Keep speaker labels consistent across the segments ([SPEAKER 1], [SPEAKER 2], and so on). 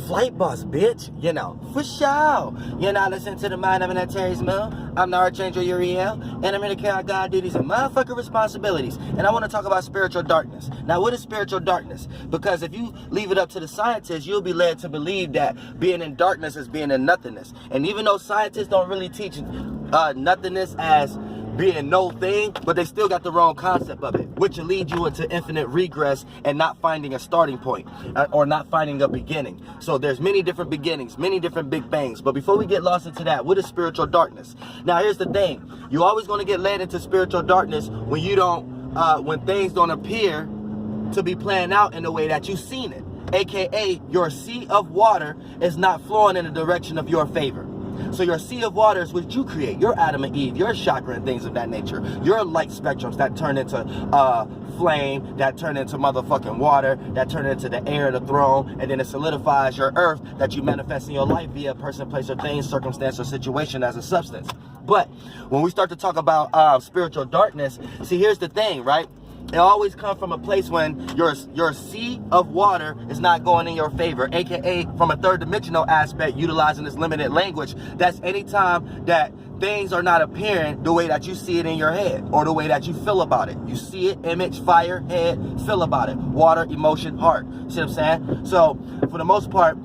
[SPEAKER 1] Flight Boss, bitch. You know, for sure. You're not listening to the Mind of an Terry's Mill. I'm the Archangel Uriel, and I'm here to carry out God duties and motherfucking responsibilities. And I want to talk about spiritual darkness. Now, what is spiritual darkness? Because if you leave it up to the scientists, you'll be led to believe that being in darkness is being in nothingness. And even though scientists don't really teach nothingness as being no thing, but they still got the wrong concept of it, which will lead you into infinite regress and not finding a starting point or not finding a beginning. So there's many different beginnings, many different big bangs. But before we get lost into that, what is spiritual darkness? Now, here's the thing. You're always going to get led into spiritual darkness when you don't, when things don't appear to be playing out in the way that you've seen it. AKA, your sea of water is not flowing in the direction of your favor. So your sea of water is what you create, your Adam and Eve, your chakra and things of that nature, your light spectrums that turn into flame, that turn into motherfucking water, that turn into the air of the throne, and then it solidifies your earth that you manifest in your life via person, place, or thing, circumstance, or situation as a substance. But when we start to talk about spiritual darkness, see, here's the thing, right? It always comes from a place when your sea of water is not going in your favor, aka from a third dimensional aspect, utilizing this limited language. That's anytime that things are not appearing the way that you see it in your head or the way that you feel about it. You see it, image, fire, head, feel about it. Water, emotion, heart. See what I'm saying? So for the most part,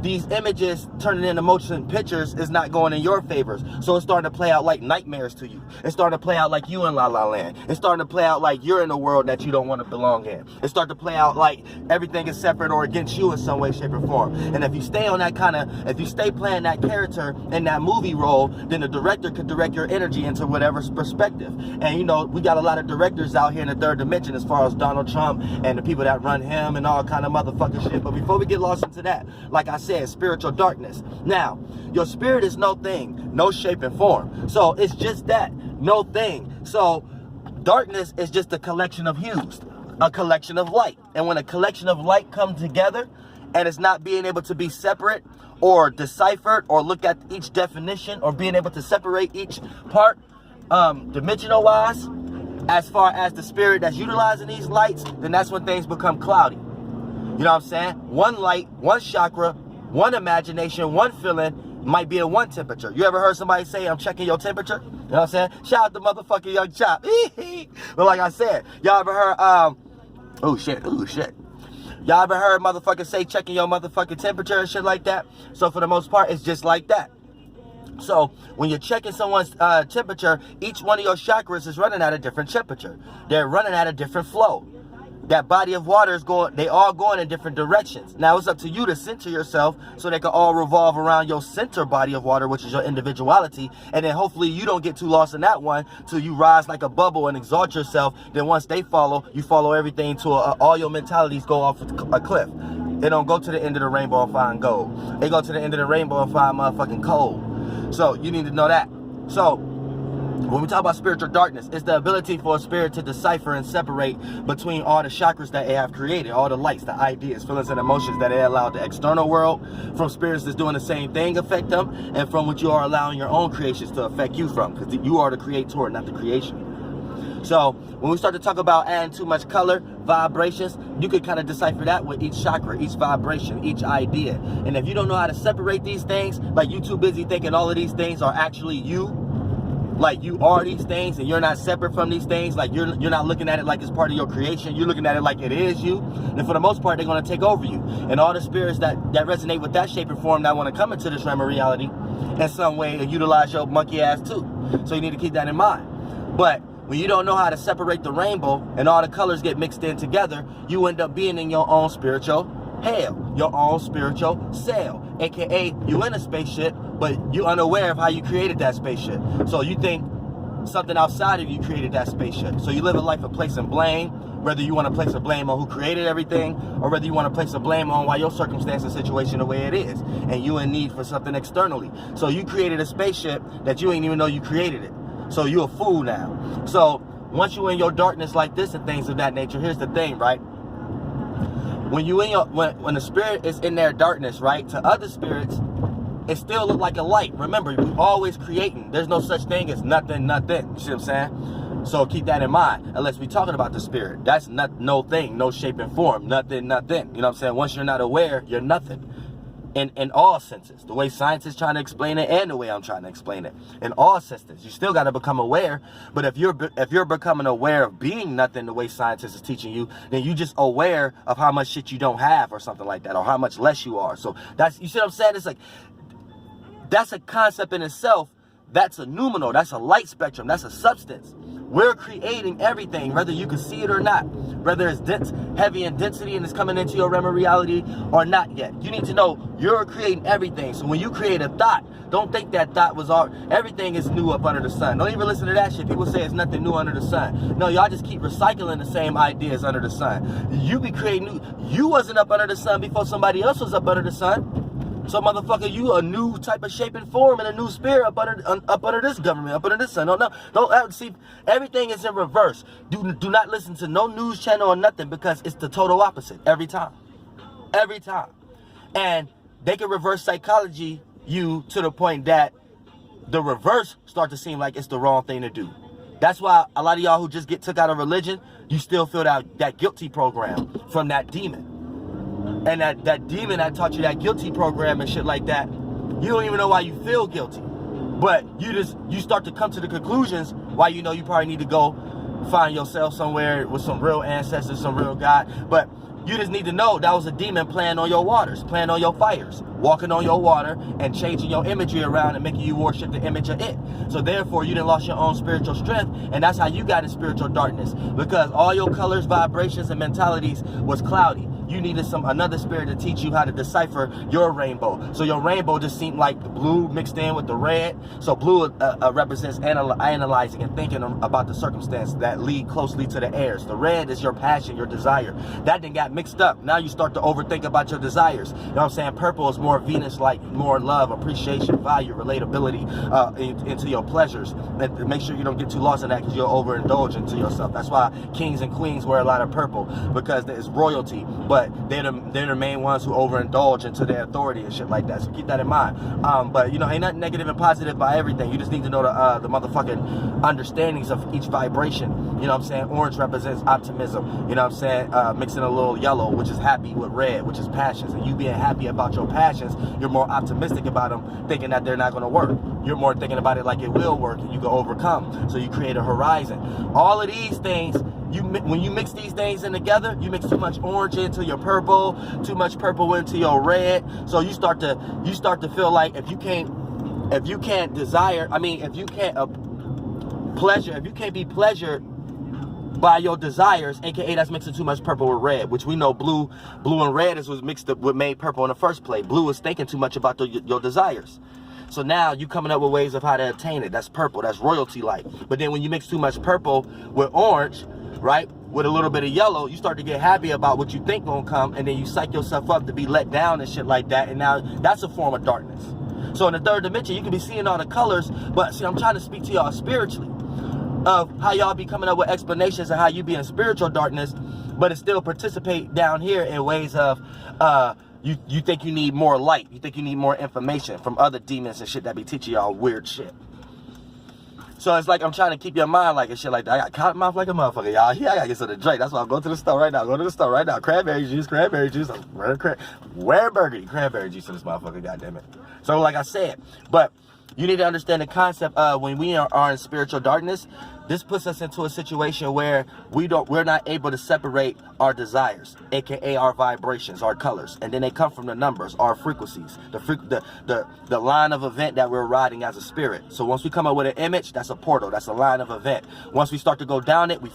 [SPEAKER 1] these images turning into motion pictures is not going in your favors. So it's starting to play out like nightmares to you. It's starting to play out like you in La La Land. It's starting to play out like you're in a world that you don't want to belong in. It's starting to play out like everything is separate or against you in some way, shape, or form. And if you stay on that if you stay playing that character in that movie role, then the director could direct your energy into whatever perspective. And you know, we got a lot of directors out here in the third dimension as far as Donald Trump and the people that run him and all kind of motherfucking shit. But before we get lost into that, like I said, spiritual darkness. Now, your spirit is no thing, no shape and form. So it's just that, no thing. So darkness is just a collection of hues, a collection of light. And when a collection of light comes together and it's not being able to be separate or deciphered or look at each definition or being able to separate each part dimensional wise, as far as the spirit that's utilizing these lights, then that's when things become cloudy. You know what I'm saying? One light, one chakra, one imagination, one feeling might be at one temperature. You ever heard somebody say, I'm checking your temperature? You know what I'm saying? Shout out to motherfucking Young Chop. But like I said, y'all ever heard, oh shit. Y'all ever heard motherfuckers say checking your motherfucking temperature and shit like that? So for the most part, it's just like that. So when you're checking someone's temperature, each one of your chakras is running at a different temperature. They're running at a different flow. That body of water is they all going in different directions. Now it's up to you to center yourself so they can all revolve around your center body of water, which is your individuality. And then hopefully you don't get too lost in that one till you rise like a bubble and exalt yourself. Then once they follow, you follow everything to all your mentalities go off a cliff. They don't go to the end of the rainbow and find gold. They go to the end of the rainbow and find motherfucking coal. So you need to know that. So when we talk about spiritual darkness, it's the ability for a spirit to decipher and separate between all the chakras that they have created, all the lights, the ideas, feelings, and emotions that they allow the external world from spirits that's doing the same thing affect them, and from what you are allowing your own creations to affect you from, because you are the creator, not the creation. So when we start to talk about adding too much color, vibrations, you can kind of decipher that with each chakra, each vibration, each idea. And if you don't know how to separate these things, like you too busy thinking all of these things are actually you, like you are these things and you're not separate from these things, like you're not looking at it like it's part of your creation, you're looking at it like it is you, and for the most part they're going to take over you. And all the spirits that resonate with that shape and form that want to come into this realm of reality in some way and utilize your monkey ass too. So you need to keep that in mind. But when you don't know how to separate the rainbow and all the colors get mixed in together, you end up being in your own spiritual hell, your own spiritual cell, aka you in a spaceship, but you're unaware of how you created that spaceship. So you think something outside of you created that spaceship. So you live a life of placing blame, whether you want to place a blame on who created everything, or whether you want to place a blame on why your circumstance and situation the way it is, and you in need for something externally. So you created a spaceship that you ain't even know you created it. So you a fool now. So once you in your darkness like this and things of that nature, here's the thing, right? When you in your when the spirit is in their darkness, right, to other spirits, it still look like a light. Remember, we're always creating. There's no such thing as nothing. You see what I'm saying? So keep that in mind. Unless we're talking about the spirit, that's not no thing, no shape and form, nothing. You know what I'm saying? Once you're not aware, you're nothing. in all senses. The way science is trying to explain it and the way I'm trying to explain it. In all senses. You still got to become aware. But if you're becoming aware of being nothing the way science is teaching you, then you just aware of how much shit you don't have or something like that, or how much less you are. So that's, you see what I'm saying? It's like, that's a concept in itself. That's a noumenal. That's a light spectrum. That's a substance. We're creating everything, whether you can see it or not. Whether it's dense, heavy in density and it's coming into your realm of reality or not yet. You need to know you're creating everything. So when you create a thought, don't think that thought was all, everything is new up under the sun. Don't even listen to that shit. People say it's nothing new under the sun. No, y'all just keep recycling the same ideas under the sun. You be creating new, you wasn't up under the sun before somebody else was up under the sun. So motherfucker, you a new type of shape and form and a new spirit up under this government, up under this sun. Don't see, everything is in reverse. Do not listen to no news channel or nothing, because it's the total opposite every time. Every time. And they can reverse psychology you to the point that the reverse start to seem like it's the wrong thing to do. That's why a lot of y'all who just get took out of religion, you still feel that guilty program from that demon. And that demon that taught you that guilty program and shit like that, you don't even know why you feel guilty. But you start to come to the conclusions why you know you probably need to go find yourself somewhere with some real ancestors, some real God. But you just need to know that was a demon playing on your waters, playing on your fires, walking on your water and changing your imagery around and making you worship the image of it. So therefore, you done lost your own spiritual strength, and that's how you got in spiritual darkness, because all your colors, vibrations, and mentalities was cloudy. You needed another spirit to teach you how to decipher your rainbow. So your rainbow just seemed like the blue mixed in with the red. So blue represents analyzing and thinking about the circumstance that lead closely to the airs. The red is your passion, your desire. That then got mixed up. Now you start to overthink about your desires. You know what I'm saying? Purple is more Venus-like, more love, appreciation, value, relatability into your pleasures. And make sure you don't get too lost in that, because you'll overindulge into yourself. That's why kings and queens wear a lot of purple, because it's royalty. But they're the main ones who overindulge into their authority and shit like that. So keep that in mind. But you know, ain't nothing negative and positive by everything. You just need to know the motherfucking understandings of each vibration. You know what I'm saying? Orange represents optimism. You know what I'm saying? Mixing a little yellow, which is happy, with red, which is passions. And you being happy about your passions, you're more optimistic about them, thinking that they're not going to work. You're more thinking about it like it will work and you can overcome. So you create a horizon. All of these things, when you mix these things in together, you mix too much orange into your purple, too much purple into your red. So you start to feel like if you can't desire, I mean, if you can't be pleasured by your desires, aka that's mixing too much purple with red, which we know blue and red was mixed up, what made purple in the first place. Blue is thinking too much about your desires. So now you coming up with ways of how to attain it. That's purple, that's royalty like. But then when you mix too much purple with orange, right, with a little bit of yellow, you start to get happy about what you think gonna come, and then you psych yourself up to be let down and shit like that, and now that's a form of darkness. So in the third dimension, you can be seeing all the colors, but see, I'm trying to speak to y'all spiritually of how y'all be coming up with explanations of how you be in spiritual darkness, but it still participate down here in ways of you think you need more light, you think you need more information from other demons and shit that be teaching y'all weird shit. So it's like I'm trying to keep your mind like and shit like that. I got cotton mouth like a motherfucker, y'all. Here, I gotta get some to drink. That's why I'm going to the store right now. Go to the store right now. Cranberry juice. Where burgundy? Cranberry juice in this motherfucker, goddammit. So like I said, but you need to understand the concept of when we are in spiritual darkness, this puts us into a situation where we're not able to separate our desires, aka our vibrations, our colors, and then they come from the numbers, our frequencies, the line of event that we're riding as a spirit. So once we come up with an image, that's a portal, that's a line of event. Once we start to go down it, we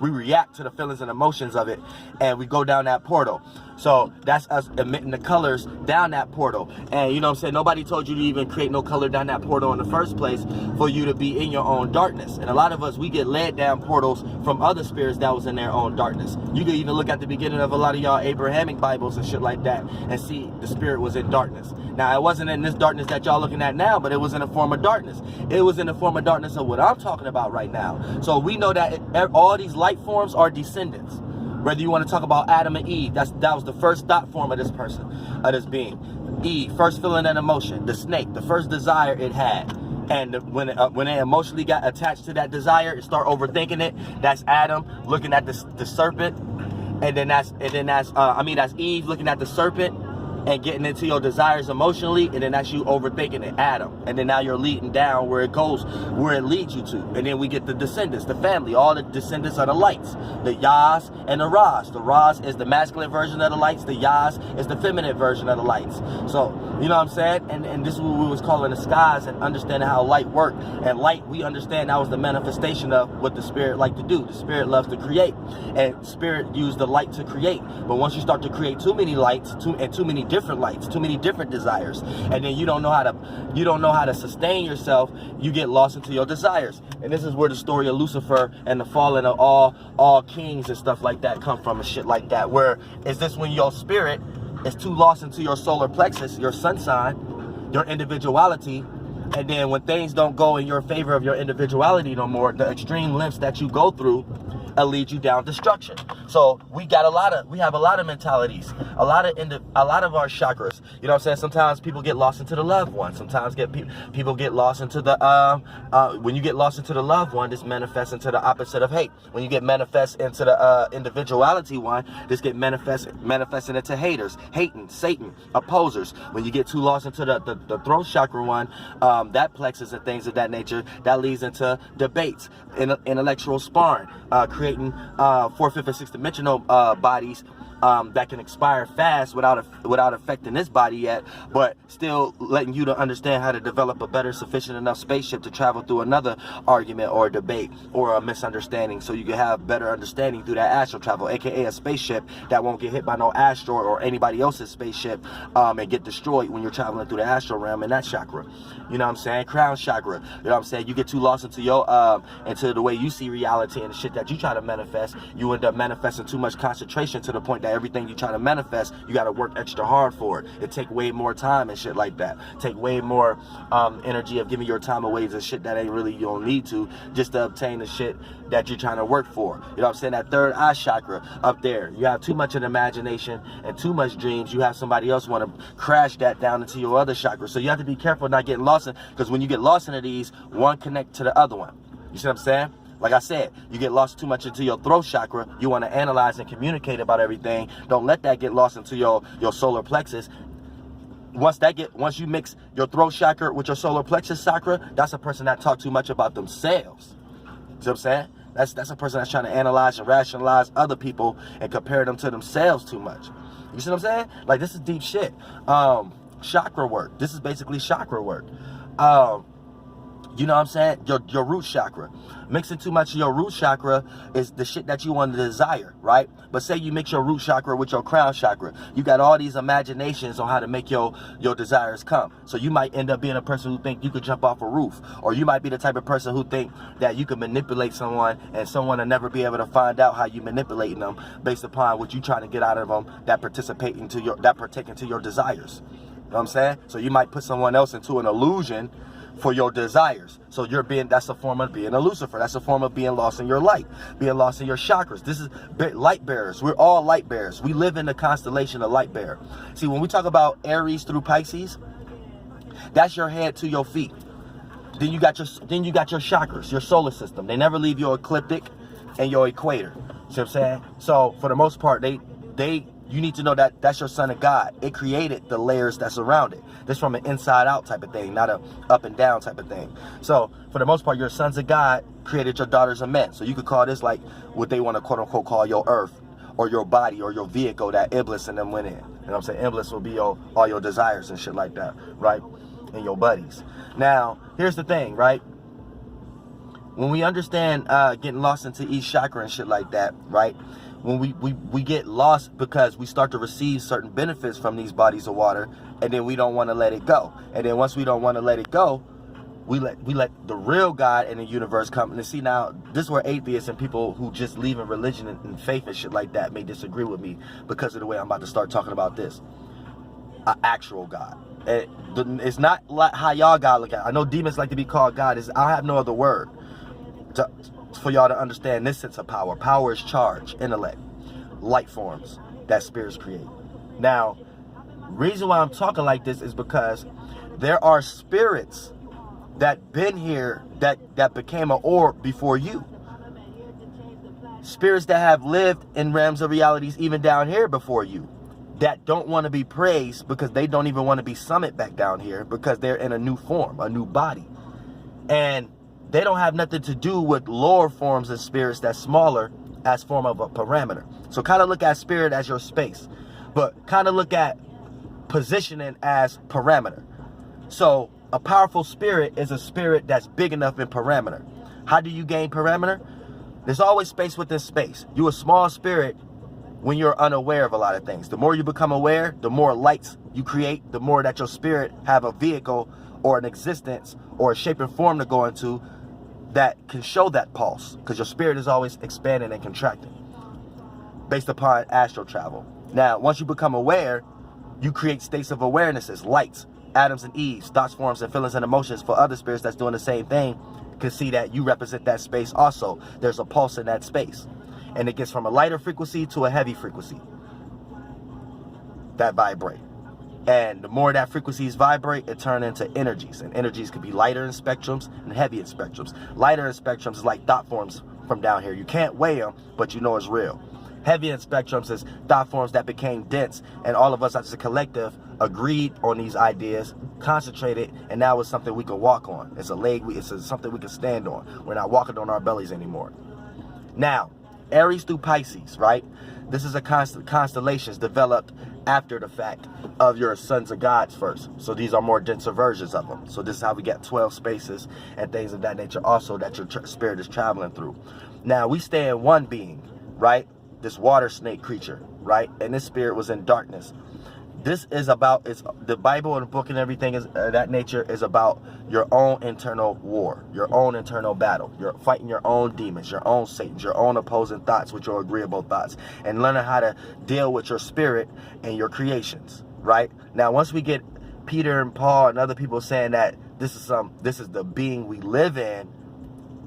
[SPEAKER 1] react to the feelings and emotions of it, and we go down that portal. So that's us emitting the colors down that portal. And you know what I'm saying? Nobody told you to even create no color down that portal in the first place for you to be in your own darkness. And a lot of us, we get led down portals from other spirits that was in their own darkness. You can even look at the beginning of a lot of y'all Abrahamic Bibles and shit like that and see the spirit was in darkness. Now, it wasn't in this darkness that y'all looking at now, but it was in a form of darkness. It was in the form of darkness of what I'm talking about right now. So we know that all these light forms are descendants. Whether you want to talk about Adam and Eve, that was the first thought form of this person, of this being. Eve, first feeling and emotion. The snake, the first desire it had. And when it emotionally got attached to that desire, it start overthinking it. That's Adam looking at the serpent, and then that's Eve looking at the serpent, and getting into your desires emotionally, and then that's you overthinking it, Adam. And then now you're leading down where it goes, where it leads you to. And then we get the descendants, the family, all the descendants are the lights, the Yahs and the Ras. The Ras is the masculine version of the lights, the Yahs is the feminine version of the lights. So, you know what I'm saying? And this is what we was calling the skies, and understanding how light worked. And light, we understand that was the manifestation of what the spirit like to do. The spirit loves to create, and spirit used the light to create. But once you start to create too many lights, too many different lights, too many different desires, and then you don't know how to sustain yourself, you get lost into your desires. And this is where the story of Lucifer and the falling of all kings and stuff like that come from, and shit like that. Where is this when your spirit is too lost into your solar plexus, your sun sign, your individuality, and then when things don't go in your favor of your individuality no more, the extreme lengths that you go through lead you down destruction. So we have a lot of mentalities, a lot of our chakras. You know what I'm saying? Sometimes people get lost into the loved one. Sometimes people get lost into the when you get lost into the loved one, this manifests into the opposite of hate. When you get manifest into the individuality one, this get manifesting into haters, hating, Satan, opposers. When you get too lost into the throat chakra one, that plexus and things of that nature, that leads into debates, intellectual sparring, creating 4th, 5th, and 6th dimensional bodies that can expire fast without affecting this body yet, but still letting you to understand how to develop a better, sufficient enough spaceship to travel through another argument or debate or a misunderstanding, so you can have better understanding through that astral travel, aka a spaceship that won't get hit by no asteroid or anybody else's spaceship and get destroyed when you're traveling through the astral realm in that chakra. You know what I'm saying? Crown chakra. You know what I'm saying? You get too lost into your into the way you see reality and the shit that you try to manifest. You end up manifesting too much concentration to the point that everything you try to manifest, you got to work extra hard for it. It take way more time and shit like that. Take way more energy of giving your time away to shit that ain't really, you don't need to, just to obtain the shit that you're trying to work for. You know what I'm saying? That third eye chakra up there, you have too much of an imagination and too much dreams. You have somebody else want to crash that down into your other chakra. So you have to be careful not getting lost in, because when you get lost into these, one connect to the other one. You see what I'm saying? Like I said, you get lost too much into your throat chakra. You want to analyze and communicate about everything. Don't let that get lost into your solar plexus. Once you mix your throat chakra with your solar plexus chakra, that's a person that talk too much about themselves. See what I'm saying? That's a person that's trying to analyze and rationalize other people and compare them to themselves too much. You see what I'm saying? Like, this is deep shit. Chakra work. This is basically chakra work. You know what I'm saying? Your root chakra. Mixing too much of your root chakra is the shit that you want to desire, right? But say you mix your root chakra with your crown chakra. You got all these imaginations on how to make your desires come. So you might end up being a person who think you could jump off a roof. Or you might be the type of person who think that you can manipulate someone and someone will never be able to find out how you manipulating them based upon what you trying to get out of them that partake into your desires. You know what I'm saying? So you might put someone else into an illusion for your desires. So that's a form of being a Lucifer. That's a form of being lost in your light, being lost in your chakras. This is light bearers. We're all light bearers. We live in the constellation of light bearer. See, when we talk about Aries through Pisces, that's your head to your feet. Then you got your chakras, your solar system. They never leave your ecliptic and your equator. See what I'm saying? So for the most part, you need to know that that's your son of God. It created the layers that surround it. This from an inside out type of thing, not a up and down type of thing. So for the most part, your sons of God created your daughters of men. So you could call this like what they want to quote unquote call your earth or your body or your vehicle that Iblis and them went in. You know what I'm saying? Iblis will be all your desires and shit like that, right? And your buddies. Now, here's the thing, right? When we understand getting lost into each chakra and shit like that, right? When we get lost because we start to receive certain benefits from these bodies of water, and then we don't want to let it go. And then once we don't want to let it go, we let the real God in the universe come. And see, now this is where atheists and people who just leave in religion and faith and shit like that may disagree with me because of the way I'm about to start talking about this. An actual God. It's not like how y'all God look at it. I know demons like to be called God. I have no other word for y'all to understand this sense of power. Power is charge, intellect, light forms that spirits create. Now, reason why I'm talking like this is because there are spirits that been here that became an orb before you. Spirits that have lived in realms of realities even down here before you. that don't want to be praised because they don't even want to be summoned back down here because they're in a new form, a new body. And they don't have nothing to do with lower forms of spirits that's smaller as form of a parameter. So kind of look at spirit as your space, but kind of look at positioning as parameter. So a powerful spirit is a spirit that's big enough in parameter. How do you gain parameter? There's always space within space. You're a small spirit when you're unaware of a lot of things. The more you become aware, the more lights you create, the more that your spirit have a vehicle or an existence or a shape and form to go into that can show that pulse, because your spirit is always expanding and contracting based upon astral travel. Now, once you become aware, you create states of awarenesses, lights, atoms and Eves, thoughts, forms, and feelings and emotions for other spirits that's doing the same thing can see that you represent that space also. There's a pulse in that space. And it gets from a lighter frequency to a heavy frequency that vibrate. And the more that frequencies vibrate, it turns into energies. And energies could be lighter in spectrums and heavy in spectrums. Lighter in spectrums is like thought forms from down here. You can't weigh them, but you know it's real. Heavy in spectrums is thought forms that became dense. And all of us as a collective agreed on these ideas, concentrated, and now it's something we can walk on. It's a leg, it's something we can stand on. We're not walking on our bellies anymore. Now, Aries through Pisces, right? This is a constellations developed after the fact of your sons of gods first. So these are more denser versions of them. So this is how we get 12 spaces and things of that nature also that your spirit is traveling through. Now we stay in one being, right? This water snake creature, right? And this spirit was in darkness. This is about, it's the Bible and the book and everything is that nature is about your own internal war, your own internal battle. You're fighting your own demons, your own Satans, your own opposing thoughts with your agreeable thoughts, and learning how to deal with your spirit and your creations, right? Now, once we get Peter and Paul and other people saying that this is the being we live in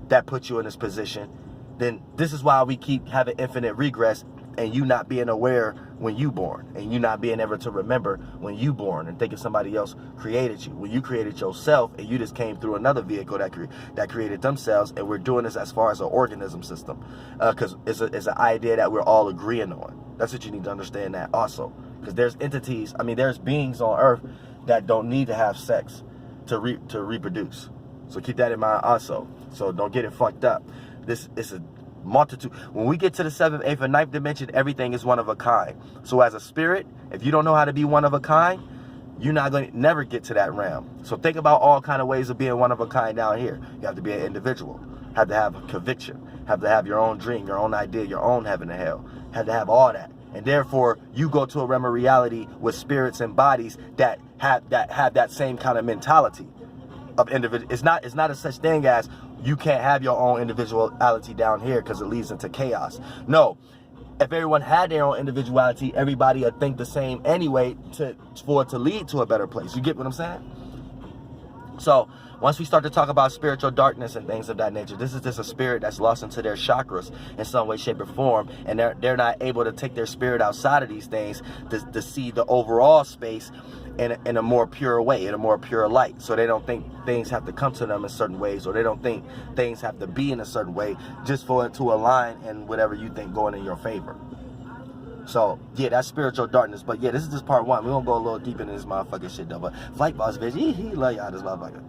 [SPEAKER 1] that puts you in this position, then this is why we keep having infinite regress and you not being aware when you born, and you not being able to remember when you born and thinking somebody else created you, when you created yourself and you just came through another vehicle that created themselves. And we're doing this as far as an organism system, because it's an idea that we're all agreeing on. That's what you need to understand that also, because there's entities, I mean there's beings on earth that don't need to have sex to reproduce. So keep that in mind also. So don't get it fucked up. This is a multitude. When we get to the 7th, 8th, and 9th dimension, everything is one of a kind. So as a spirit, if you don't know how to be one of a kind, you're not going to never get to that realm. So think about all kind of ways of being one of a kind down here. You have to be an individual, have to have a conviction, have to have your own dream, your own idea, your own heaven and hell, have to have all that. And therefore, you go to a realm of reality with spirits and bodies that have that same kind of mentality of individual. It's not a such thing as you can't have your own individuality down here because it leads into chaos. No, if everyone had their own individuality, everybody would think the same anyway for it to lead to a better place. You get what I'm saying? So once we start to talk about spiritual darkness and things of that nature, this is just a spirit that's lost into their chakras in some way, shape, or form, and they're not able to take their spirit outside of these things to see the overall space in a more pure way, in a more pure light. So they don't think things have to come to them in certain ways, or they don't think things have to be in a certain way just for it to align in whatever you think going in your favor. So yeah, that's spiritual darkness. But yeah, this is just part one. We're gonna go a little deep into this motherfucking shit though. But Flight Boss bitch, he love y'all this motherfucker.